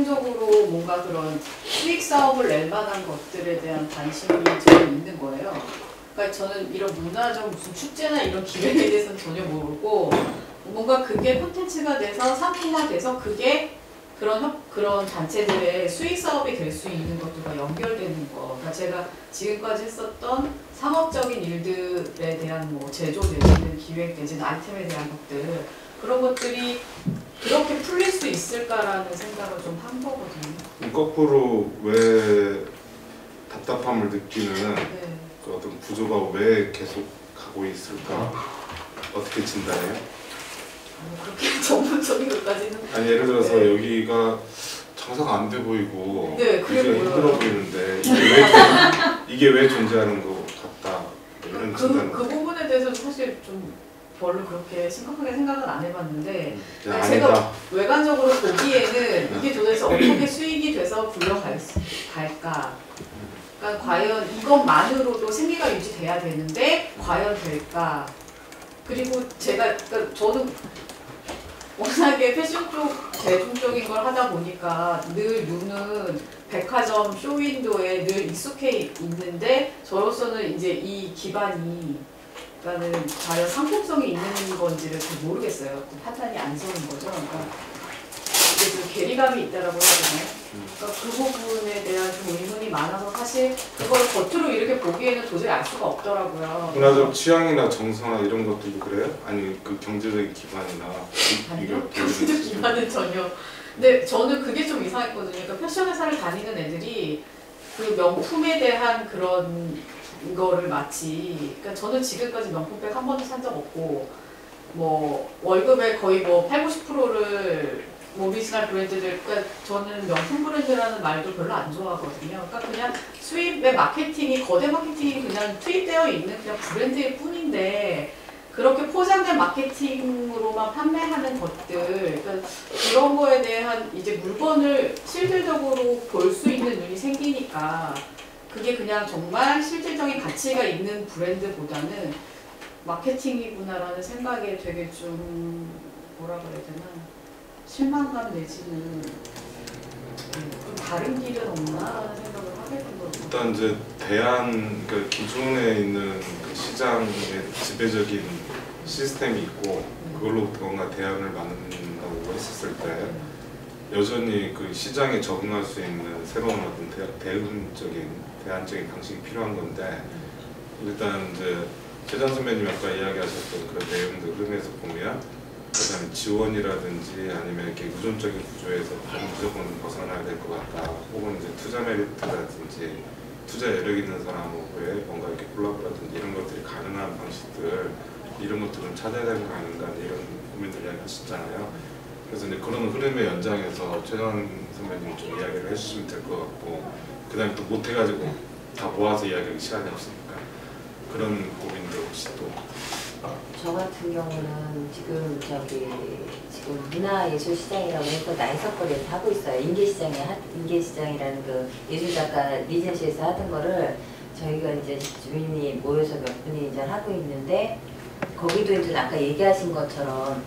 대중적으로 뭔가 그런 수익 사업을 낼 만한 것들에 대한 관심이 저는 있는 거예요. 그러니까 저는 이런 문화적 무슨 축제나 이런 기획에 대해서는 전혀 모르고 뭔가 그게 콘텐츠가 돼서 상품화돼서 그게 그런 단체들의 수익 사업이 될 수 있는 것들과 연결되는 거. 그러니까 제가 지금까지 했었던 상업적인 일들에 대한 뭐 제조 내지는 기획 내지는 아이템에 대한 것들 그런 것들이 그렇게 풀릴 수 있을까라는 생각을 좀 한 거거든요. 거꾸로 왜 답답함을 느끼는 네. 그 어떤 구조가 왜 계속 가고 있을까? 어떻게 진단해요? 그렇게 전문적인 것까지는 아니 예를 들어서 네. 여기가 장사가 안 돼 보이고 네, 그래 굉장히 보여요. 힘들어 보이는데 이게 왜 존재하는 것 같다 이런 진단. 그 부분에 대해서는 사실 좀 별로 그렇게 심각하게 생각은 안 해봤는데 아니다. 제가 외관적으로 보기에는 이게 도대체 어떻게 수익이 돼서 굴러갈까? 그러니까 과연 이것만으로도 생계가 유지돼야 되는데 과연 될까? 그리고 그러니까 저는 워낙에 패션 쪽 대중적인 걸 하다 보니까 늘 눈은 백화점 쇼윈도에 늘 익숙해 있는데 저로서는 이제 이 기반이 그러니까는 과연 상품성이 있는 건지를 잘 모르겠어요. 판단이 안 서는 거죠. 그러니까 이게 좀 괴리감이 있다라고 해야 되나요? 그러니까 그 부분에 대한 좀 의문이 많아서 사실 그걸 겉으로 이렇게 보기에는 도저히 알 수가 없더라고요. 문화적 취향이나 정서나 이런 것들도 그래요? 아니 그 경제적인 기반이나 아니요, 경제적 기반은 전혀. 근데 저는 그게 좀 이상했거든요. 그러니까 패션 회사를 다니는 애들이 그 명품에 대한 그런 거를 마치 그러니까 저는 지금까지 명품백 한 번도 산 적 없고 뭐 월급의 거의 뭐 80~90%를 뭐 오리지널 브랜드들, 그러니까 저는 명품 브랜드라는 말도 별로 안 좋아하거든요. 그러니까 그냥 수입의 마케팅이 거대 마케팅이 그냥 투입되어 있는 그냥 브랜드일 뿐인데 그렇게 포장된 마케팅으로만 판매하는 것들, 그러니까 그런 거에 대한 이제 물건을 실질적으로 볼 수 있는 눈이 생기니까 그게 그냥 정말 실질적인 가치가 있는 브랜드보다는 마케팅이구나라는 생각에 되게 좀 뭐라 그래야 되나 실망감 내지는 좀 다른 길은 없나라는 생각을 하게 된 거죠. 일단 이제 그 기존에 있는 그 시장의 지배적인 시스템이 있고 그걸로부터 뭔가 대안을 만든다고 했었을 때 여전히 그 시장에 적응할 수 있는 새로운 어떤 대안적인 방식이 필요한 건데 일단 이제 최전 선배님 아까 이야기하셨던 그런 내용들 흐름에서 보면 그다음에 지원이라든지 아니면 이렇게 의존적인 구조에서 무조건 벗어나야 될 것 같다. 혹은 이제 투자 메리트라든지 투자 여력 있는 사람하고의 뭔가 이렇게 콜라보라든지 이런 것들이 가능한 방식들 이런 것들은 찾아야 되는 거 아닌가 이런 고민들 이야기하셨잖아요. 그래서 이제 그런 흐름의 연장에서 최전 선배님 좀 이야기를 해주시면 될 것 같고 그다음에 또 못해가지고 다 모아서 이야기하기 시간이 없으니까 그런 고민들 혹시 또. 저 같은 경우는 지금 문화예술시장이라고 해서 나이석거리에서 하고 있어요. 인계시장이라는 그 예술작가 리젠시에서 하던 거를 저희가 이제 주민이 모여서 몇 분이 이제 하고 있는데 거기도 이제 아까 얘기하신 것처럼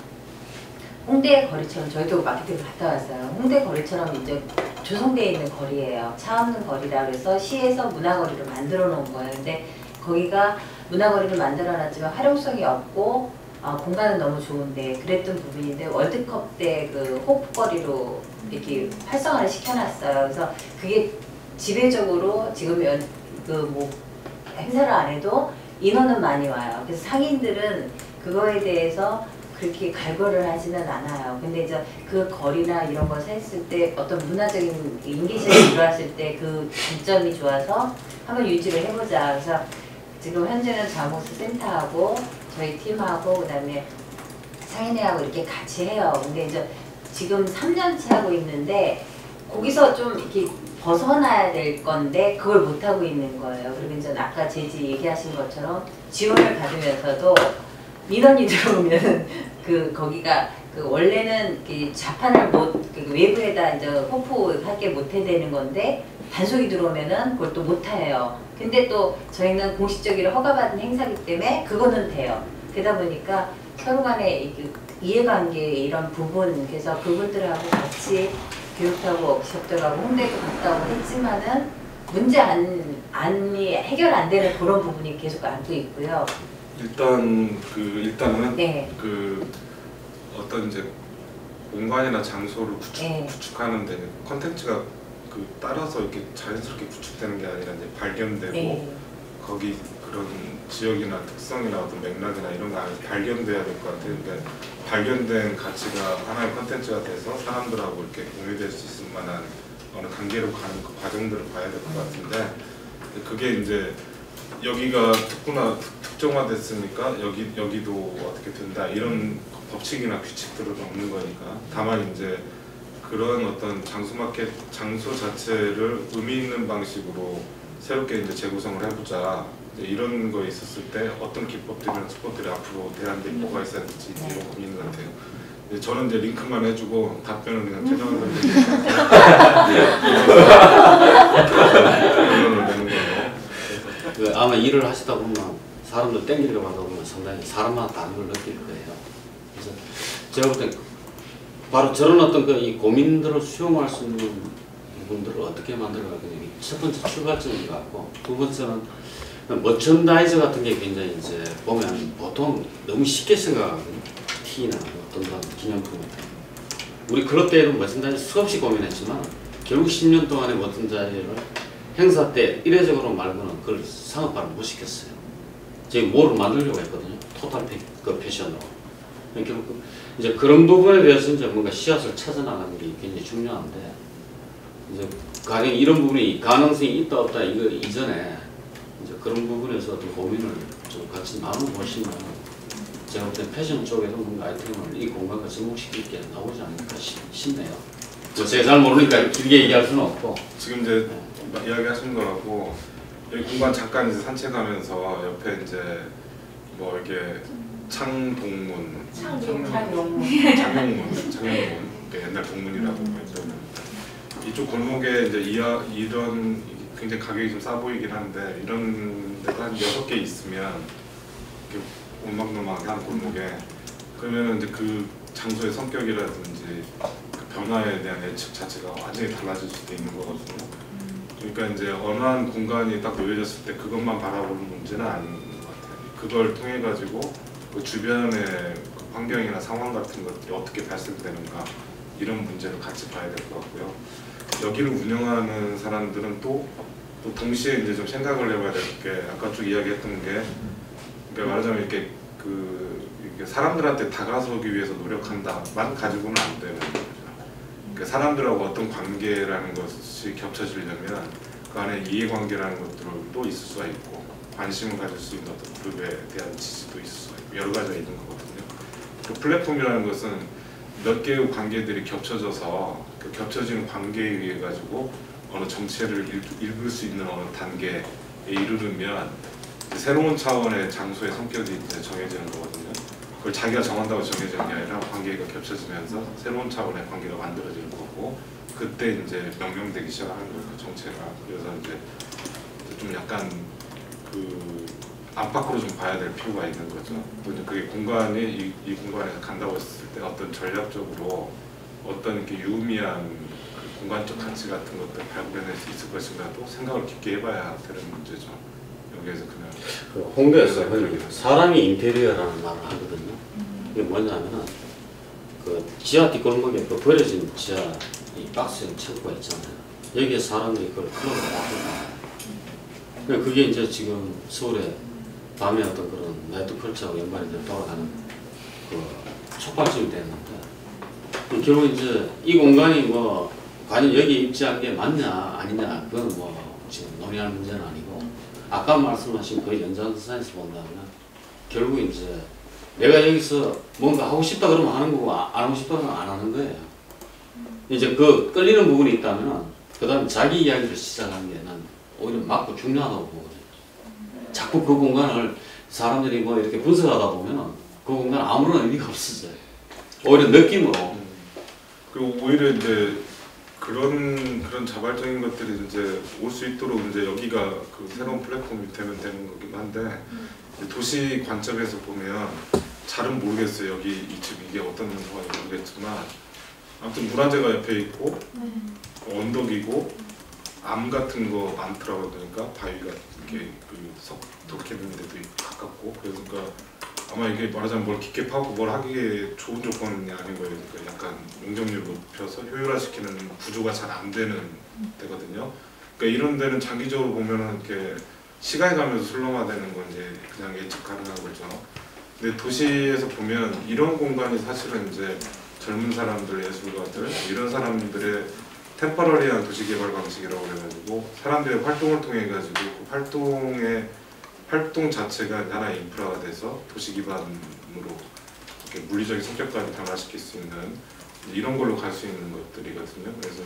홍대 거리처럼 저희도 마케팅을 갔다 왔어요. 홍대 거리처럼 이제 조성되어 있는 거리예요. 차 없는 거리라 그래서 시에서 문화거리를 만들어 놓은 거예요. 근데 거기가 문화거리를 만들어놨지만 활용성이 없고 공간은 너무 좋은데 그랬던 부분인데 월드컵 때 그 호프거리로 이렇게 활성화를 시켜놨어요. 그래서 그게 지배적으로 지금 뭐 행사를 안 해도 인원은 많이 와요. 그래서 상인들은 그거에 대해서 그렇게 갈거를 하지는 않아요. 근데 이제 그 거리나 이런 것을 했을 때 어떤 문화적인 인기심이 들어왔을 때 그 장점이 좋아서 한번 유지를 해보자. 그래서 지금 현재는 자모스 센터하고 저희 팀하고 그다음에 상인회하고 이렇게 같이 해요. 근데 이제 지금 3년째 하고 있는데 거기서 좀 이렇게 벗어나야 될 건데 그걸 못 하고 있는 거예요. 그리고 이제 아까 제지 얘기하신 것처럼 지원을 받으면서도 민원이 들어오면 거기가 원래는 자판을 외부에다 이제 호프하게 못 해대는 건데 단속이 들어오면은 그걸 또 못 해요. 근데 또 저희는 공식적으로 허가받은 행사기 때문에 그거는 돼요. 그러다 보니까 서로 간에 이해관계 이런 부분, 그래서 그분들하고 같이 교육하고 워크숍도 가고 홍대도 갔다 오고 했지만은 문제 안이 해결 안 되는 그런 부분이 계속 안고 있고요. 일단은 네. 그 어떤 이제 공간이나 장소를 네. 구축하는데 컨텐츠가 그 따라서 이렇게 자연스럽게 구축되는 게 아니라 이제 발견되고 네. 거기 그런 지역이나 특성이나 어떤 맥락이나 이런 거 발견돼야 될 것 같아요. 그러니까 발견된 가치가 하나의 컨텐츠가 돼서 사람들하고 이렇게 공유될 수 있을 만한 어느 단계로 가는 그 과정들을 봐야 될 것 같은데 그게 이제 여기가 특정화됐으니까 여기도 어떻게 된다 이런 법칙이나 규칙들은 없는 거니까 다만 이제 그런 어떤 장소 자체를 의미 있는 방식으로 새롭게 이제 재구성을 해보자 이런 거에 있었을 때 어떤 기법들이나 수법들이 앞으로 대안들이 뭐가 있어야 될지 이런 고민 같아요. 저는 이제 링크만 해주고 답변은 그냥 최종을 내는 거예요. 아마 일을 하시다 보면 사람들 땡기를 받아 보면 상당히 사람마다 다른 걸 느낄 거예요. 그래서 제가 볼 때 바로 저런 어떤 이 고민들을 수용할 수 있는 부분들을 어떻게 만들어가야 되냐. 첫 번째 출발점인 것 같고 두 번째는 머천다이저 같은 게 굉장히 이제 보면 보통 너무 쉽게 생각하거든요. 티나 어떤 기념품. 우리 클럽 때도 머천다이저 수없이 고민했지만 결국 10년 동안의 머천다이저를 행사 때 이례적으로 말고는 그걸 상업화를 못 시켰어요. 저희 뭐를 만들려고 했거든요. 토탈 패션으로. 결국 이제 그런 부분에 대해서 이제 뭔가 씨앗을 찾아나가는 게 굉장히 중요한데 이제 가령 이런 부분이 가능성이 있다 없다 이거 이전에 이제 그런 부분에서 어떤 고민을 좀 같이 나눠보시면 제가 볼 때 패션 쪽에서 뭔가 아이템을 이 공간과 접목시킬 게 나오지 않을까 싶네요. 제가 잘 모르니까 길게 얘기할 수는 없고 지금 이제 이야기하신 거라고 여기 공간 잠깐 이제 산책하면서 옆에 이제 뭐 이게 창동문, 창용문, 옛날 동문이라고 했죠. 이쪽 골목에 이제 이런 굉장히 가격이 좀 싸 보이긴 한데 이런 데가 한 6개 있으면 이렇게 오막노막한 골목에 그러면 이제 그 장소의 성격이라든지 그 변화에 대한 예측 자체가 완전히 달라질 수도 있는 거거든요. 그러니까 이제 어느 한 공간이 딱 놓여졌을 때 그것만 바라보는 문제는 아닌 것 같아요. 그걸 통해 가지고 그 주변의 그 환경이나 상황 같은 것들이 어떻게 발생되는가 이런 문제를 같이 봐야 될 것 같고요. 여기를 운영하는 사람들은 또 동시에 이제 좀 생각을 해봐야 될 게 아까 쭉 이야기했던 게 그러니까 말하자면 이렇게 이렇게 사람들한테 다가서기 위해서 노력한다만 가지고는 안 되는 거죠. 그러니까 사람들하고 어떤 관계라는 것이 겹쳐지려면 그 안에 이해관계라는 것들도 있을 수가 있고 관심을 가질 수 있는 어떤 그룹에 대한 지지도 있을 수가 있고 여러 가지가 있는 거거든요. 그 플랫폼이라는 것은 몇 개의 관계들이 겹쳐져서 그 겹쳐지는 관계에 의해 가지고 어느 정체를 읽을 수 있는 어느 단계에 이르르면 새로운 차원의 장소의 성격이 이제 정해지는 거거든요. 그걸 자기가 정한다고 정해지는 게 아니라 관계가 겹쳐지면서 새로운 차원의 관계가 만들어지는 거고 그때 이제 명명되기 시작하는 거예요. 그 정체가. 그래서 이제 좀 약간 그 안팎으로 좀 봐야 될 필요가 있는 거죠. 그게 공간이 이 공간에서 간다고 했을 때 어떤 전략적으로 어떤 이렇게 유의미한 그 공간적 가치 같은 것들 발굴해낼 수 있을 것인가도 생각을 깊게 해봐야 되는 문제죠. 여기에서 그냥 그 홍대에서 사람이 인테리어라는 말을 하거든요. 이게 뭐냐면은 그 지하 뒷골목에 그 버려진 지하 이 박스형 창고가 있잖아요. 여기에 사람들이 그걸 클럽을 하거든요. 그러니까 그게 이제 지금 서울에 밤에 어떤 그런 나이트 컬처하고 연관이 돼 돌아가는 그 촉발점이 됐는데 결국 이제 이 공간이 뭐 과연 여기 입지한 게 맞냐 아니냐 그건 뭐 지금 논의할 문제는 아니고 아까 말씀하신 그 연장선에서 본다면 결국 이제 내가 여기서 뭔가 하고 싶다 그러면 하는 거고 안 하고 싶다 그러면 안 하는 거예요. 이제 그 끌리는 부분이 있다면 그 다음에 자기 이야기를 시작하는 게 난 오히려 맞고 중요하다고 보거든요. 자꾸 그 공간을 사람들이 뭐 이렇게 분석하다 보면 그 공간 아무런 의미가 없어져요. 오히려 느낌으로. 그리고 오히려 이제 그런 자발적인 것들이 이제 올 수 있도록 이제 여기가 그 새로운 플랫폼이 되면 되는 거긴 한데 도시 관점에서 보면 잘은 모르겠어요. 여기 이 집 이게 어떤 상황인지 모르겠지만 아무튼 문화재가 옆에 있고 언덕이고 암 같은 거 많더라고요. 그러니까 바위가 이렇게 그 석독해는 데도 가깝고 그러니까 아마 이게 말하자면 뭘 깊게 파고 뭘 하기에 좋은 조건이 아닌 거예요. 그러니까 약간 용적률 높여서 효율화시키는 구조가 잘 안 되는 데거든요. 그러니까 이런 데는 장기적으로 보면은 이렇게 시간이 가면서 슬럼화되는 건 이제 그냥 예측 가능한 거죠. 근데 도시에서 보면 이런 공간이 사실은 이제 젊은 사람들, 예술가들 이런 사람들의 템퍼러리한 도시개발 방식이라고 그래가지고 사람들의 활동을 통해 가지고 그 활동 자체가 하나의 인프라가 돼서 도시 기반으로 이렇게 물리적인 성격까지 변화시킬 수 있는 이런 걸로 갈 수 있는 것들이거든요. 그래서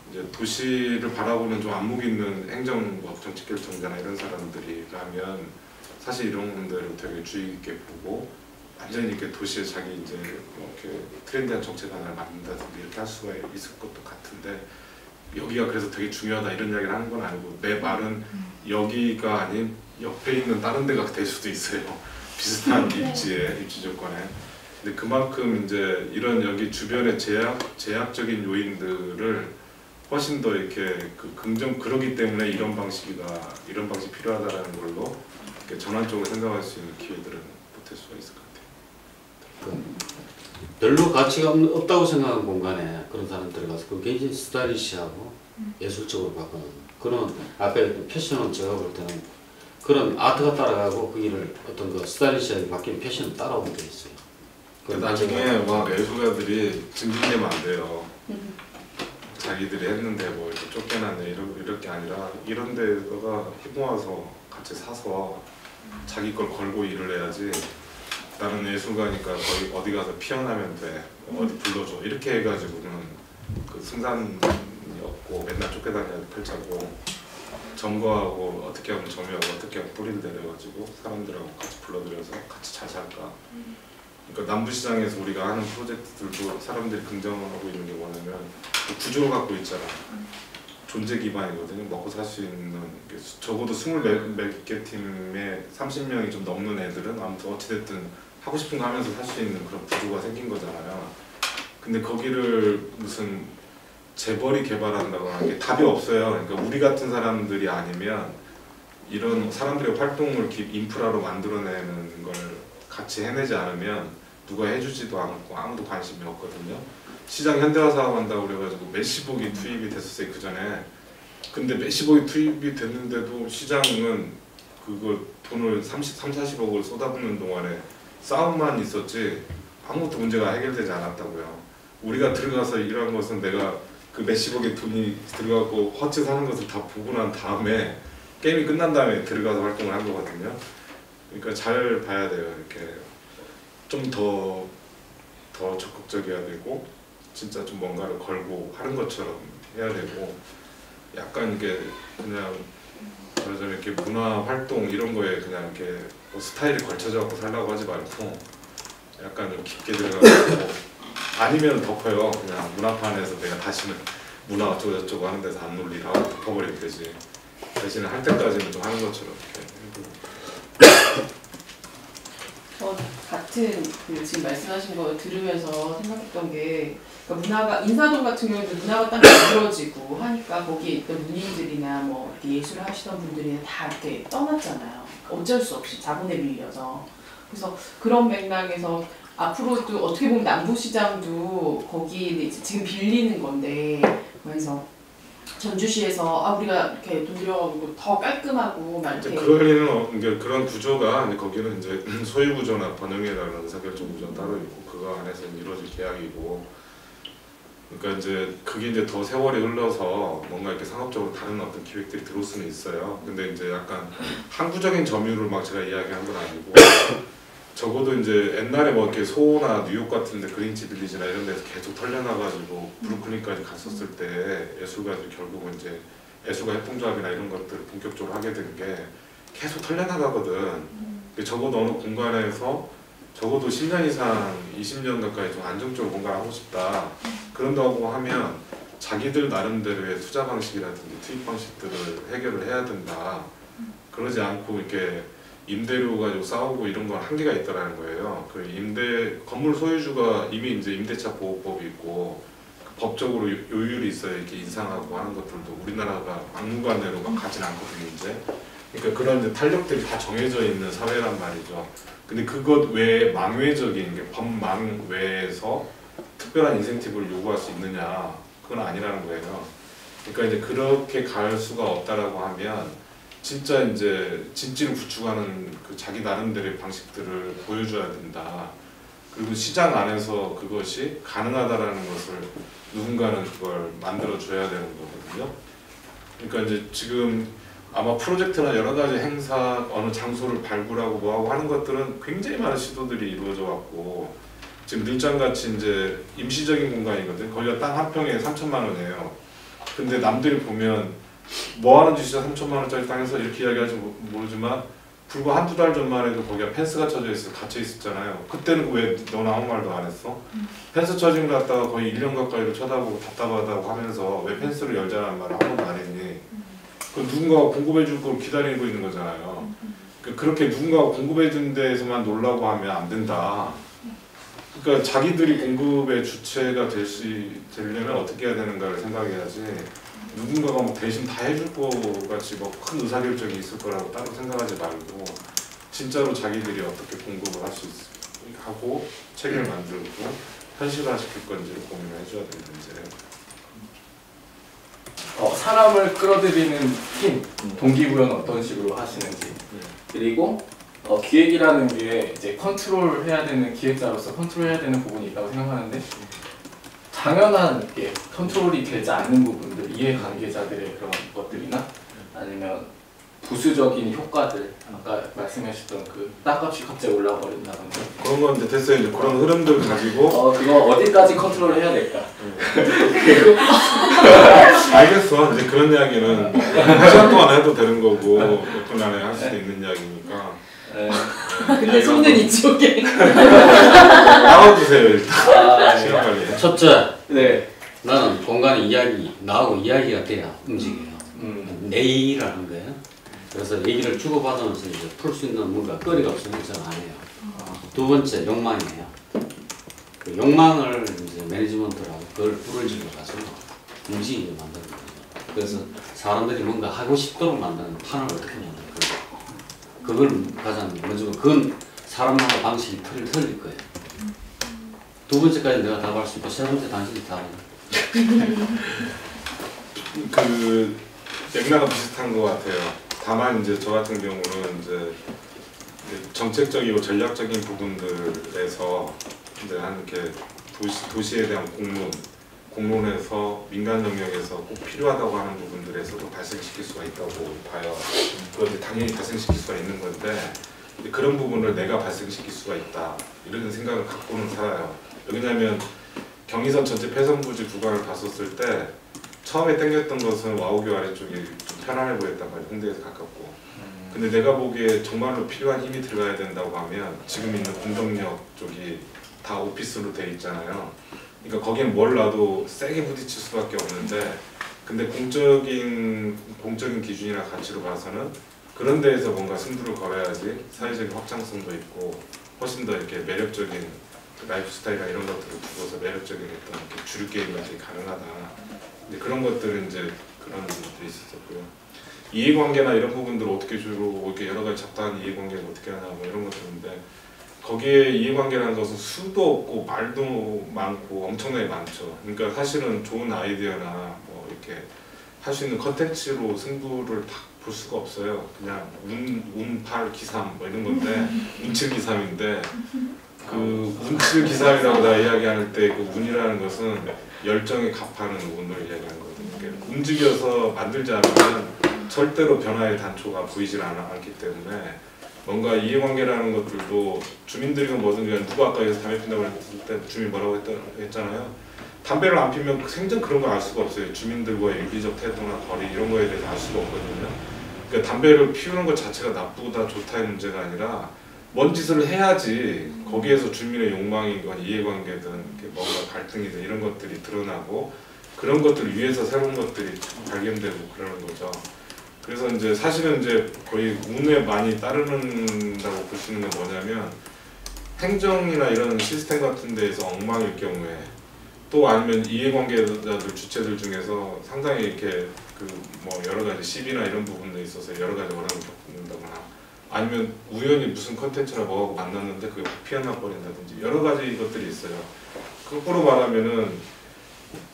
이제 도시를 바라보는 좀 안목 있는 행정법, 정치결정자나 이런 사람들이라면 사실 이런 분들을 되게 주의 깊게 보고 완전히 이렇게 도시에 자기 이제 뭐 이렇게 트렌디한 정책 하나를 만든다든지 이렇게 할 수가 있을 것도 같은데 여기가 그래서 되게 중요하다 이런 이야기를 하는 건 아니고 내 말은 여기가 아닌 옆에 있는 다른 데가 될 수도 있어요. 비슷한 입지 조건에. 근데 그만큼 이제 이런 여기 주변의 제약적인 요인들을 훨씬 더 이렇게 그러기 때문에 이런 방식이 필요하다라는 걸로 이렇게 전환적으로 생각할 수 있는 기회들은 보탤 수가 있을 것 같아요. 별로 가치가 없다고 생각하는 공간에 그런 사람 들어가서 그게 이제 스타일리시하고 예술적으로 바꾸는 그런 앞에 패션은 제가 볼 때는 그런 아트가 따라가고 그 일을 어떤 그 스타일리시하게 바뀌는 패션을 따라오게 돼 있어요. 나중에 막 예술가들이 징징대면 안 돼요. 자기들이 했는데 뭐 이렇게 쫓겨났네 이럴 게 아니라 이런 데다가 힘모아서 같이 사서 자기 걸 걸고 일을 해야지 나는 예술가니까 거기 어디 가서 피어나면 돼 어디 불러줘 이렇게 해가지고는 그 승산이 없고 맨날 쫓겨다녀야 팔자고 점거하고 어떻게 하면 점유하고 어떻게 하면 뿌리를 내려가지고 사람들하고 같이 불러들여서 같이 잘 살까. 그러니까 남부시장에서 우리가 하는 프로젝트들도 사람들이 긍정하고 있는 게 뭐냐면 그 구조를 갖고 있잖아. 존재 기반이거든요. 먹고 살 수 있는 적어도 20몇 개 팀에 30명이 좀 넘는 애들은 아무튼 어찌됐든 하고 싶은 거 하면서 살 수 있는 그런 구조가 생긴 거잖아요. 근데 거기를 무슨 재벌이 개발한다거나 하는 게 답이 없어요. 그러니까 우리 같은 사람들이 아니면 이런 사람들의 활동을 인프라로 만들어내는 걸 같이 해내지 않으면 누가 해주지도 않고 아무도 관심이 없거든요. 시장 현대화 사업한다고 그래가지고 몇십억이 투입이 됐었어요 그 전에. 근데 몇십억이 투입이 됐는데도 시장은 그거 돈을 40억을 쏟아붓는 동안에 싸움만 있었지 아무것도 문제가 해결되지 않았다고요. 우리가 들어가서 일한 것은 내가 그 몇십억의 돈이 들어가고 헛짓하는 것을 다 보고 난 다음에 게임이 끝난 다음에 들어가서 활동을 한 거거든요. 그러니까 잘 봐야 돼요. 이렇게 좀 더 적극적이어야 되고 진짜 좀 뭔가를 걸고 하는 것처럼 해야 되고 약간 이게 그냥 말하자면 이렇게 문화 활동 이런 거에 그냥 이렇게 뭐 스타일이 걸쳐져 갖고 살라고 하지 말고 약간 좀 깊게 들어가고 아니면 덮어요. 그냥 문화판에서 내가 다시는 문화 어쩌고 저쩌고 하는 데서 안 놀리라고 덮어버리면 되지. 대신에 할 때까지는 좀 하는 것처럼 이렇게. 같은 그 지금 말씀하신 거 들으면서 생각했던 게 그러니까 문화가 인사동 같은 경우에도 문화가 딱 만들어지고 하니까 거기에 있던 문인들이나 뭐 이렇게 예술을 하시던 분들이 다 이렇게 떠났잖아요. 어쩔 수 없이 자본에 밀려서. 그래서 그런 맥락에서 앞으로도 어떻게 보면 남부시장도 거기 지금 빌리는 건데 그래서 전주시에서 우리가 이렇게 돈 들여가지고 더 깔끔하고 막 이렇게 그럴 리는 그런 구조가 거기는 이제 소유 구조나 번영이라는 의사결정 구조가 따로 있고 그거 안에서 이루어질 계약이고 그러니까 이제 그게 이제 더 세월이 흘러서 뭔가 이렇게 상업적으로 다른 어떤 기획들이 들어올 수는 있어요. 근데 이제 약간 항구적인 점유를 막 제가 이야기한 건 아니고 적어도 이제 옛날에 뭐 이렇게 소나 뉴욕 같은데 그린치 빌리지나 이런 데서 계속 털려나가지고 브루클린까지 갔었을 때 예술가들이 결국은 이제 예술가 협동조합이나 이런 것들을 본격적으로 하게 된 게 계속 털려나가거든. 적어도 어느 공간에서 적어도 10년 이상, 20년 가까이 좀 안정적으로 뭔가를 하고 싶다. 그런다고 하면 자기들 나름대로의 투자 방식이라든지 투입 방식들을 해결을 해야 된다. 그러지 않고 이렇게 임대료 가지고 싸우고 이런 건 한계가 있다라는 거예요. 그 건물 소유주가 이미 이제 임대차 보호법이 있고 법적으로 요율이 있어야 이렇게 인상하고 하는 것들도 우리나라가 막무가내로 막 가진 않거든요, 이제. 그러니까 그런 이제 탄력들이 다 정해져 있는 사회란 말이죠. 근데 그것 외에 망외적인 게 법망 외에서 특별한 인센티브를 요구할 수 있느냐, 그건 아니라는 거예요. 그러니까 이제 그렇게 갈 수가 없다라고 하면 진짜 이제 진지를 구축하는 그 자기 나름대로의 방식들을 보여줘야 된다. 그리고 시장 안에서 그것이 가능하다라는 것을 누군가는 그걸 만들어줘야 되는 거거든요. 그러니까 이제 지금 아마 프로젝트나 여러 가지 행사, 어느 장소를 발굴하고 뭐하고 하는 것들은 굉장히 많은 시도들이 이루어져 왔고 지금 늘장같이 이제 임시적인 공간이거든요. 거기가 땅 한 평에 3천만 원이에요. 근데 남들이 보면 뭐 하는 짓이야 3천만 원짜리 땅에서 이렇게 이야기할지 모르지만 불과 한두 달 전만 해도 거기가 펜스가 쳐져 있어 갇혀 있었잖아요. 그때는 왜 너는 아무 말도 안 했어? 펜스 쳐진 거 갖다가 거의 1년 가까이로 쳐다보고 답답하다고 하면서 왜 펜스를 열자는 말을 아무도 안 했니? 그 누군가가 공급해 줄 걸 기다리고 있는 거잖아요. 그렇게 누군가가 공급해 준 데에서만 놀라고 하면 안 된다. 그러니까 자기들이 공급의 주체가 되려면 어떻게 해야 되는가를 생각해야지 누군가가 뭐 대신 다 해줄 거 같이 뭐 큰 의사결정이 있을 거라고 따로 생각하지 말고 진짜로 자기들이 어떻게 공급을 할 수 하고 체계를 만들고 현실화시킬 건지를 고민을 해줘야 되는 문제예요. 사람을 끌어들이는 힘, 동기부여는 어떤 식으로 하시는지, 그리고 기획이라는 게 이제 컨트롤해야 되는, 기획자로서 컨트롤해야 되는 부분이 있다고 생각하는데 당연한 게 컨트롤이 되지 않는 부분들, 이해관계자들의 그런 것들이나 아니면 부수적인 효과들, 아까 말씀하셨던 그 땅값이 갑자기 올라가 버린다든지 그런 건 이제 됐어요. 이제 그런 흐름들 가지고 그거 어디까지 컨트롤해야 될까? 알겠어. 이제 그런 이야기는 시간 동안 해도 되는 거고 몇 분 안에 할 수도 있는 이야기니까. 근데 손은 이쪽에. 나와주세요 일단. 시간 관리. 첫째, 네. 나는 공간의 이야기, 나하고 이야기가 돼야 움직여요. 내일이라는 거예요. 그래서 얘기를 주고받으면서 이제 풀 수 있는 뭔가 거리가 없으면 저는 안 해요. 두 번째, 욕망이에요. 그 욕망을 이제 매니지먼트라고 그걸 부르지로 가지고 움직이게 만드는 거죠. 그래서 사람들이 뭔가 하고 싶도록 만드는 판을 어떻게 만들까? 그걸 가장 먼저, 그건 사람마다 방식이 틀릴 거예요. 두 번째까지 내가 답할 수 있고 세 번째 당신이 답해. 그 맥락은 비슷한 것 같아요. 다만 이제 저 같은 경우는 이제 정책적이고 전략적인 부분들에서 이제 한 이렇게 도시에 대한 공론에서 민간 영역에서 꼭 필요하다고 하는 부분들에서도 발생시킬 수가 있다고 봐요. 그것이 당연히 발생시킬 수가 있는 건데 그런 부분을 내가 발생시킬 수가 있다 이런 생각을 갖고는 살아요. 왜냐하면 경의선 전체 폐선부지 구간을 봤었을 때 처음에 땡겼던 것은 와우교 아래쪽이 좀 편안해 보였단 말이에요. 홍대에서 가깝고. 근데 내가 보기에 정말로 필요한 힘이 들어가야 된다고 하면 지금 있는 공덕역 쪽이 다 오피스로 돼 있잖아요. 그러니까 거기는 뭘 놔도 세게 부딪힐 수밖에 없는데 근데 공적인 기준이나 가치로 봐서는 그런 데에서 뭔가 승부를 걸어야지 사회적인 확장성도 있고 훨씬 더 이렇게 매력적인 라이프 스타일이나 이런 것들을 두고서 매력적인 어떤 주류 게임 같은 게 가능하다. 그런 것들은 이제 그런 부분들이 있었고요. 이해관계나 이런 부분들을 어떻게 주로 이렇게 여러 가지 잡다한 이해관계를 어떻게 하냐 뭐 이런 것들인데 거기에 이해관계라는 것은 수도 없고 말도 많고 엄청나게 많죠. 그러니까 사실은 좋은 아이디어나 뭐 이렇게 할 수 있는 컨텐츠로 승부를 다 볼 수가 없어요. 그냥 운팔 기삼 뭐 이런 건데 운칠 기삼인데 그 운칠 기삼이라고 나 이야기할 때 그 운이라는 것은 열정에 값하는 운을 이야기하는 거거든요. 움직여서 만들지 않으면 절대로 변화의 단초가 보이질 않기 때문에 뭔가 이해관계라는 것들도 주민들이건 뭐든 그냥 누구 아까 여기서 담배 핀다고 했을 때 주민 뭐라고 했잖아요. 담배를 안 피면 생전 그런 걸 알 수가 없어요. 주민들과의 윤리적 태도나 거리 이런 거에 대해서 알 수가 없거든요. 그러니까 담배를 피우는 것 자체가 나쁘다 좋다의 문제가 아니라 뭔 짓을 해야지 거기에서 주민의 욕망이건 이해관계든 뭔가 갈등이든 이런 것들이 드러나고 그런 것들을 위해서 새로운 것들이 발견되고 그러는 거죠. 그래서 이제 사실은 이제 거의 운에 많이 따르는다고 볼 수 있는 게 뭐냐면 행정이나 이런 시스템 같은 데에서 엉망일 경우에 또 아니면 이해관계자들 주체들 중에서 상당히 이렇게 그 뭐 여러 가지 시비나 이런 부분에 있어서 여러 가지 어려움을 겪는다거나 아니면 우연히 무슨 컨텐츠나 뭐하고 만났는데 그게 피어나 버린다든지 여러 가지 것들이 있어요. 거꾸로 말하면은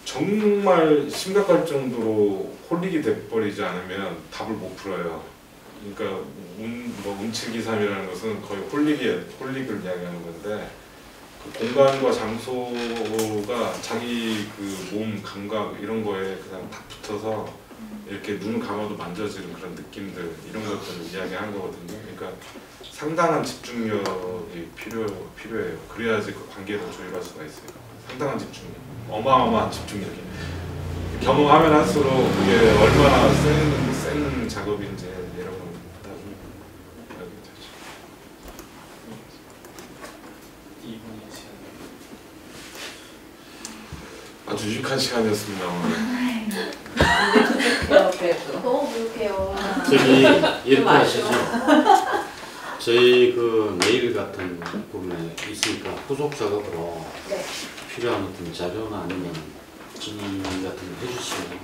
정말 심각할 정도로 홀릭이 돼버리지 않으면 답을 못 풀어요. 그러니까 운칠기삼이라는 것은 거의 홀릭을 이야기하는 건데 그 공간과 장소가 자기 그 몸 감각 이런 거에 그냥 딱 붙어서 이렇게 눈을 감아도 만져지는 그런 느낌들 이런 것들을 이야기하는 거거든요. 그러니까 상당한 집중력이 필요해요. 그래야지 그 관계를 조율할 수가 있어요. 상당한 집중력, 어마어마한 집중력이 경험하면 할수록 그게 얼마나 센 작업인지 이런 걸 나중에 알게 되죠. 이분이 시간. 아주 유익한 시간이었습니다. 오늘. 그래도 너무 부족해요. 저기 이렇게 좀 하시죠. 저희 그 메일 같은 부분에 있으니까 후속 작업으로 네. 필요한 어떤 자료나 아니면 질의 같은 거 해주시면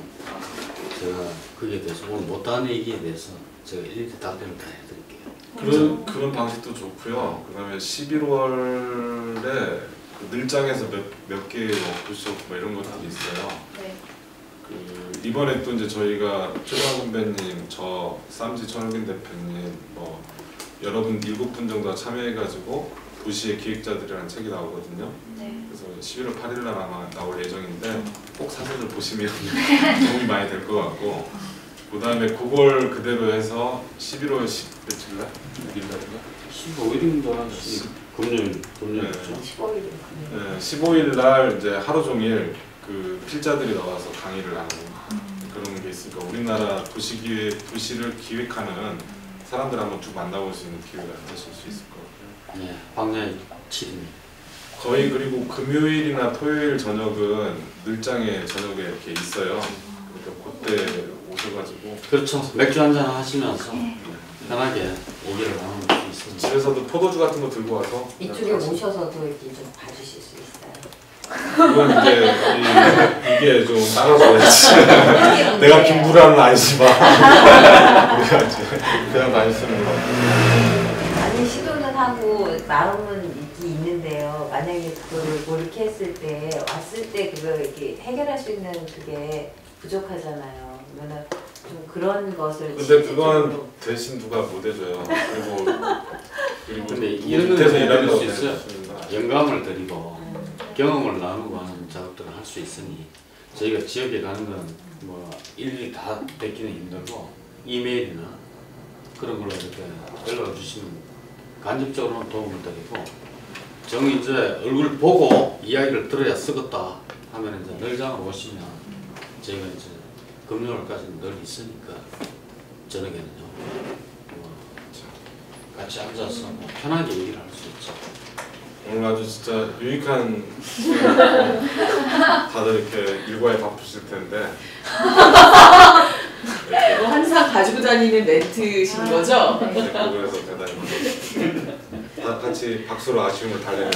제가 거기에 대해서 오늘 못한 얘기에 대해서 제가 일일이 답변을 다 해드릴게요. 그런 방식도 좋고요. 그다음에 11월에 그 늘장에서 몇 개의 워크숍 뭐 이런 것들이 있어요. 네. 그 이번에 또 이제 저희가 최강 선배님, 저 쌈지 천욱인 대표님, 뭐 여러분 7분 정도가 참여해가지고 도시의 기획자들이라는 책이 나오거든요. 네. 그래서 11월 8일 날 아마 나올 예정인데 꼭 사진을 보시면 도움이 많이 될 것 같고 그 다음에 그걸 그대로 해서 11월 10 며칠 날? 6일 날인가? 15일인가? 금요일이죠. 15일. 네, 15일 날 이제 하루 종일 그 필자들이 나와서 강의를 하는 그런 게 있으니까 우리나라 도시를 기획하는 사람들 한번 쭉 만나볼 수 있는 기회가 되실 수 있을 것 같아요. 네, 방향이 7입니다. 거의 그리고 금요일이나 토요일 저녁은 늘장에 저녁에 이렇게 있어요. 그러니까 그때 오셔가지고 그렇죠. 맥주 한잔 하시면서 편하게 얘기를 나눌 수 있습니다. 집에서도 포도주 같은 거 들고 와서 이쪽에 오셔서도 이렇게 좀 봐주실 수 있어요. 그건 이제 이게 좀 따라줘야지. 내가 김구라는 아니지만 우리가 이제 그냥 다녔으면 아니 시도는 하고 마음은 있는데요. 만약에 그거를 그렇게 했을 때 왔을 때 그걸 이렇게 해결할 수 있는 그게 부족하잖아요. 그러면 좀 그런 것을 근데 그건 대신 누가 못 해줘요. 그리고 근데 누구 이런 밑에서 건 일하는 해줄 거 수 있어요. 영감을 드리고 경험을 나누고 하는 작업들을 할 수 있으니 저희가 지역에 가는 건 뭐 일일이 다 뵙기는 힘들고 이메일이나 그런 걸로 이렇게 연락을 주시면 간접적으로는 도움을 드리고 정 이제 얼굴 보고 이야기를 들어야 쓰겠다 하면 이제 늘장으로 오시면 저희가 이제 금요일까지는 늘 있으니까 저녁에는요 뭐 같이 앉아서 뭐 편하게 얘기를 할 수 있죠. 오늘 아주 진짜 유익한 시간이고 다들 이렇게 일과에 바쁘실 텐데 이거 항상 가지고 다니는 멘트신 거죠? 그래서 대단히 다 같이 박수로 아쉬움을 달래는